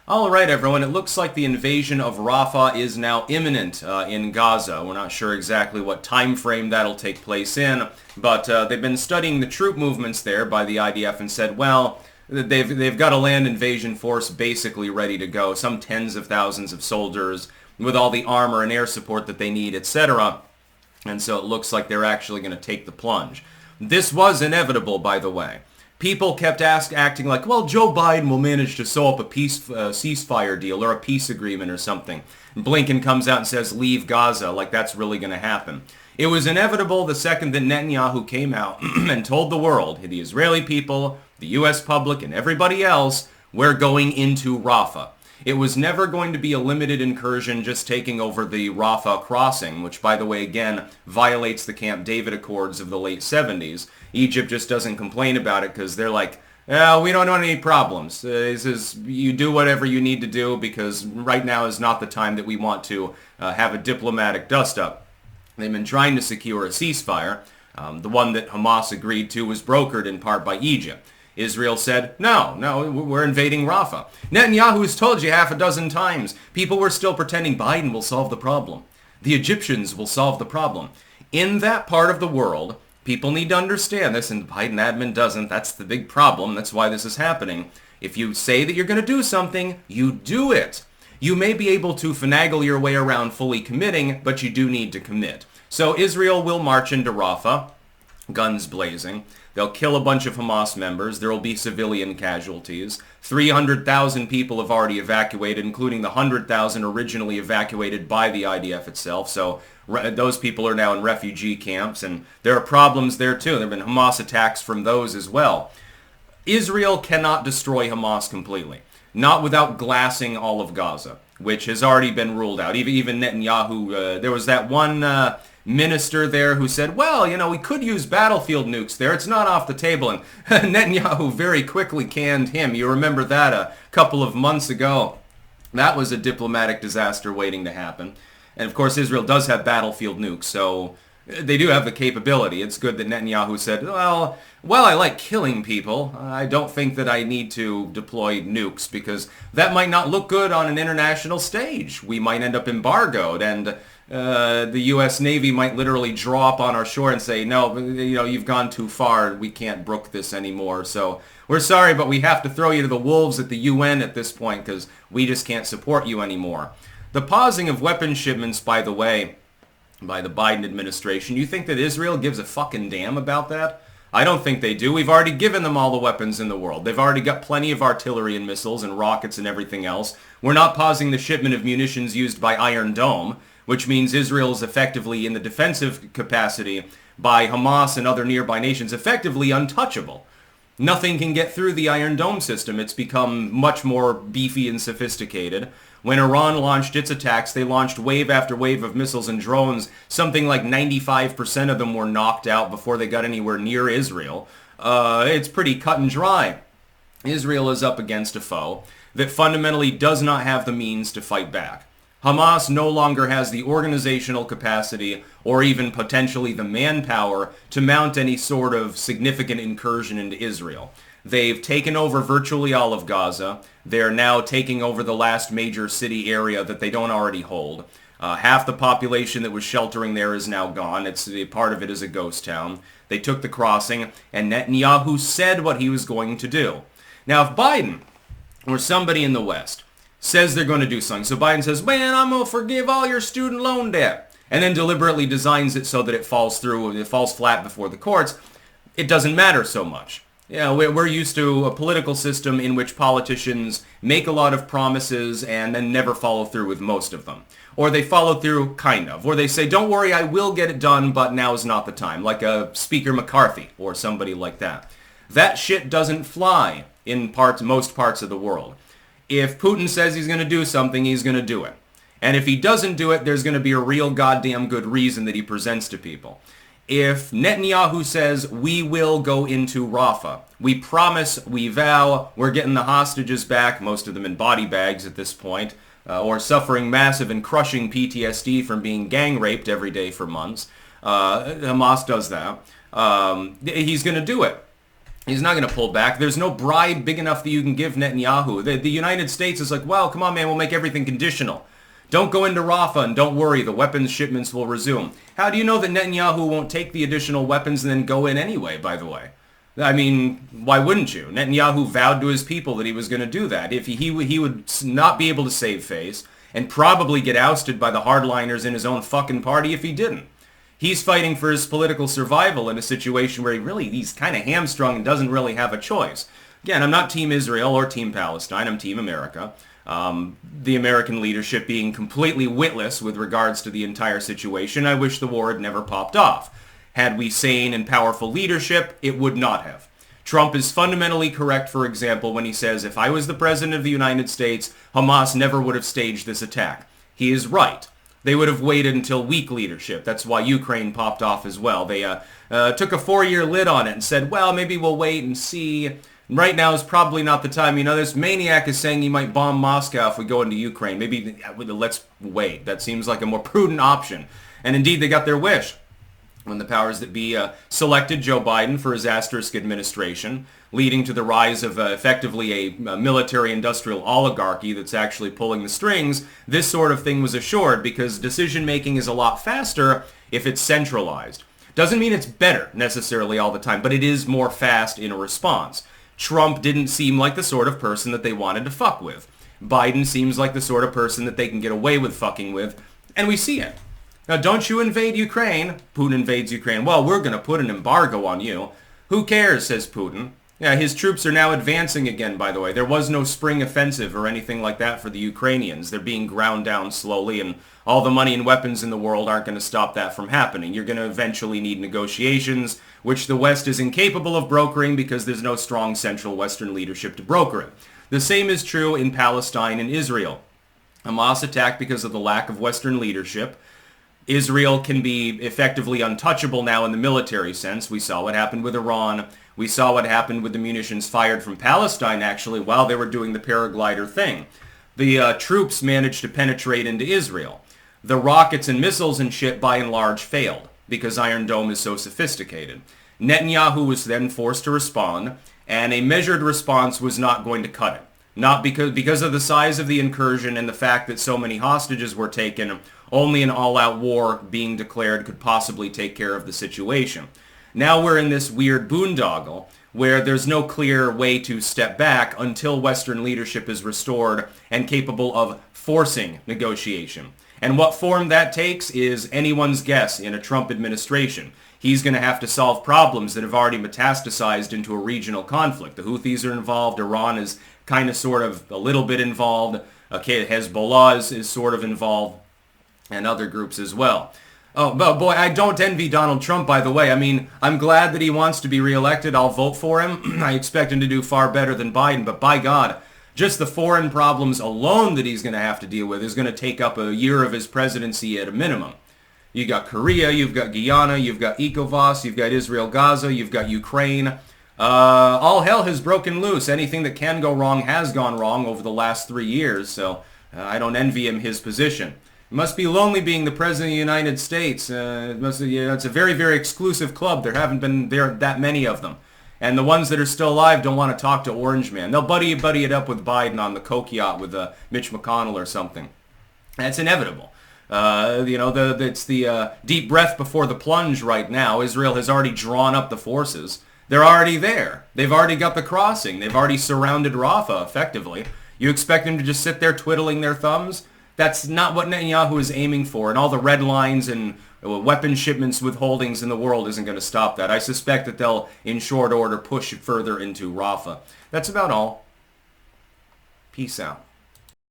All right, everyone. It looks like the invasion of Rafah is now imminent in Gaza. We're not sure exactly what time frame that'll take place in, but they've been studying the troop movements there by the IDF and said, well, they've got a land invasion force basically ready to go, some tens of thousands of soldiers with all the armor and air support that they need, etc. And so it looks like they're actually going to take the plunge. This was inevitable, by the way. People kept acting like, well, Joe Biden will manage to sew up a ceasefire deal or a peace agreement or something. Blinken comes out and says, leave Gaza, like that's really going to happen. It was inevitable the second that Netanyahu came out and told the world, the Israeli people, the U.S. public, and everybody else, we're going into Rafah. It was never going to be a limited incursion just taking over the Rafah crossing, which, by the way, again, violates the Camp David Accords of the late 70s. Egypt just doesn't complain about it because they're like, we don't want any problems. You do whatever you need to do because right now is not the time that we want to have a diplomatic dust-up. They've been trying to secure a ceasefire. The one that Hamas agreed to was brokered in part by Egypt. Israel said, no, we're invading Rafah. Netanyahu's told you half a dozen times. People were still pretending Biden will solve the problem. The Egyptians will solve the problem. In that part of the world, people need to understand this, and the Biden admin doesn't. That's the big problem. That's why this is happening. If you say that you're going to do something, you do it. You may be able to finagle your way around fully committing, but you do need to commit. So Israel will march into Rafah, guns blazing. They'll kill a bunch of Hamas members. There will be civilian casualties. 300,000 people have already evacuated, including the 100,000 originally evacuated by the IDF itself. So those people are now in refugee camps, and there are problems there too. There have been Hamas attacks from those as well. Israel cannot destroy Hamas completely, not without glassing all of Gaza, which has already been ruled out. Even Netanyahu, there was that one minister there who said, well, we could use battlefield nukes there. It's not off the table. And Netanyahu very quickly canned him. You remember that a couple of months ago. That was a diplomatic disaster waiting to happen. And of course, Israel does have battlefield nukes, so they do have the capability. It's good that Netanyahu said, well, I like killing people. I don't think that I need to deploy nukes because that might not look good on an international stage. We might end up embargoed, and the U.S. Navy might literally draw up on our shore and say, no, you've gone too far. We can't brook this anymore. So we're sorry, but we have to throw you to the wolves at the UN at this point because we just can't support you anymore. The pausing of weapons shipments, by the way, by the Biden administration, you think that Israel gives a fucking damn about that? I don't think they do. We've already given them all the weapons in the world. They've already got plenty of artillery and missiles and rockets and everything else. We're not pausing the shipment of munitions used by Iron Dome, which means Israel is effectively in the defensive capacity by Hamas and other nearby nations, effectively untouchable. Nothing can get through the Iron Dome system. It's become much more beefy and sophisticated. When Iran launched its attacks, they launched wave after wave of missiles and drones. Something like 95% of them were knocked out before they got anywhere near Israel. It's pretty cut and dry. Israel is up against a foe that fundamentally does not have the means to fight back. Hamas no longer has the organizational capacity or even potentially the manpower to mount any sort of significant incursion into Israel. They've taken over virtually all of Gaza. They're now taking over the last major city area that they don't already hold. Half the population that was sheltering there is now gone. Part of it is a ghost town. They took the crossing, and Netanyahu said what he was going to do. Now, if Biden or somebody in the West says they're going to do something, so Biden says, man, I'm going to forgive all your student loan debt, and then deliberately designs it so that it falls through, it falls flat before the courts, it doesn't matter so much. We're used to a political system in which politicians make a lot of promises and then never follow through with most of them. Or they follow through, kind of. Or they say, don't worry, I will get it done, but now is not the time. Like a Speaker McCarthy or somebody like that. That shit doesn't fly in most parts of the world. If Putin says he's going to do something, he's going to do it. And if he doesn't do it, there's going to be a real goddamn good reason that he presents to people. If Netanyahu says, we will go into Rafah, we promise, we vow, we're getting the hostages back, most of them in body bags at this point, or suffering massive and crushing PTSD from being gang raped every day for months. Hamas does that. He's going to do it. He's not going to pull back. There's no bribe big enough that you can give Netanyahu. The United States is like, well, come on, man, we'll make everything conditional. Don't go into Rafah and don't worry, the weapons shipments will resume. How do you know that Netanyahu won't take the additional weapons and then go in anyway, by the way? I mean, why wouldn't you? Netanyahu vowed to his people that he was going to do that. If he would not be able to save face and probably get ousted by the hardliners in his own fucking party if he didn't. He's fighting for his political survival in a situation where he's kind of hamstrung and doesn't really have a choice. Again, I'm not Team Israel or Team Palestine. I'm Team America. The American leadership being completely witless with regards to the entire situation. I wish the war had never popped off. Had we sane and powerful leadership, it would not have. Trump is fundamentally correct, for example, when he says, if I was the president of the United States, Hamas never would have staged this attack. He is right. They would have waited until weak leadership. That's why Ukraine popped off as well. They took a 4-year lid on it and said, well, maybe we'll wait and see. Right now is probably not the time. You know, this maniac is saying he might bomb Moscow if we go into Ukraine. Maybe let's wait. That seems like a more prudent option. And indeed, they got their wish when the powers that be selected Joe Biden for his asterisk administration, leading to the rise of effectively a military-industrial oligarchy that's actually pulling the strings. This sort of thing was assured because decision-making is a lot faster if it's centralized. Doesn't mean it's better necessarily all the time, but it is more fast in a response. Trump didn't seem like the sort of person that they wanted to fuck with. Biden seems like the sort of person that they can get away with fucking with, and we see it. Now, don't you invade Ukraine? Putin invades Ukraine. Well, we're going to put an embargo on you. Who cares, says Putin. Yeah, his troops are now advancing again, by the way. There was no spring offensive or anything like that for the Ukrainians. They're being ground down slowly, and all the money and weapons in the world aren't going to stop that from happening. You're going to eventually need negotiations, which the West is incapable of brokering because there's no strong central Western leadership to broker it. The same is true in Palestine and Israel. Hamas attacked because of the lack of Western leadership. Israel can be effectively untouchable now in the military sense. We saw what happened with Iran. We saw what happened with the munitions fired from Palestine, actually, while they were doing the paraglider thing. The troops managed to penetrate into Israel. The rockets and missiles and shit, by and large, failed because Iron Dome is so sophisticated. Netanyahu was then forced to respond, and a measured response was not going to cut it. Not because of the size of the incursion and the fact that so many hostages were taken. Only an all-out war being declared could possibly take care of the situation. Now we're in this weird boondoggle where there's no clear way to step back until Western leadership is restored and capable of forcing negotiation. And what form that takes is anyone's guess in a Trump administration. He's going to have to solve problems that have already metastasized into a regional conflict. The Houthis are involved. Iran is kind of sort of a little bit involved. Okay, Hezbollah is sort of involved. And other groups as well. Oh, but boy, I don't envy Donald Trump, by the way. I mean, I'm glad that he wants to be reelected. I'll vote for him. I expect him to do far better than Biden. But by God, just the foreign problems alone that he's going to have to deal with is going to take up a year of his presidency at a minimum. You got Korea, you've got Guyana, you've got ECOWAS, you've got Israel, Gaza, you've got Ukraine. All hell has broken loose. Anything that can go wrong has gone wrong over the last 3 years. So I don't envy him his position. It must be lonely being the president of the United States. It's a very, very exclusive club. There haven't been that many of them. And the ones that are still alive don't want to talk to Orange Man. They'll buddy it up with Biden on the Coke yacht with Mitch McConnell or something. That's inevitable. It's the deep breath before the plunge right now. Israel has already drawn up the forces. They're already there. They've already got the crossing. They've already surrounded Rafah, effectively. You expect them to just sit there twiddling their thumbs? That's not what Netanyahu is aiming for, and all the red lines and weapon shipments withholdings in the world isn't going to stop that. I suspect that they'll, in short order, push it further into Rafah. That's about all. Peace out.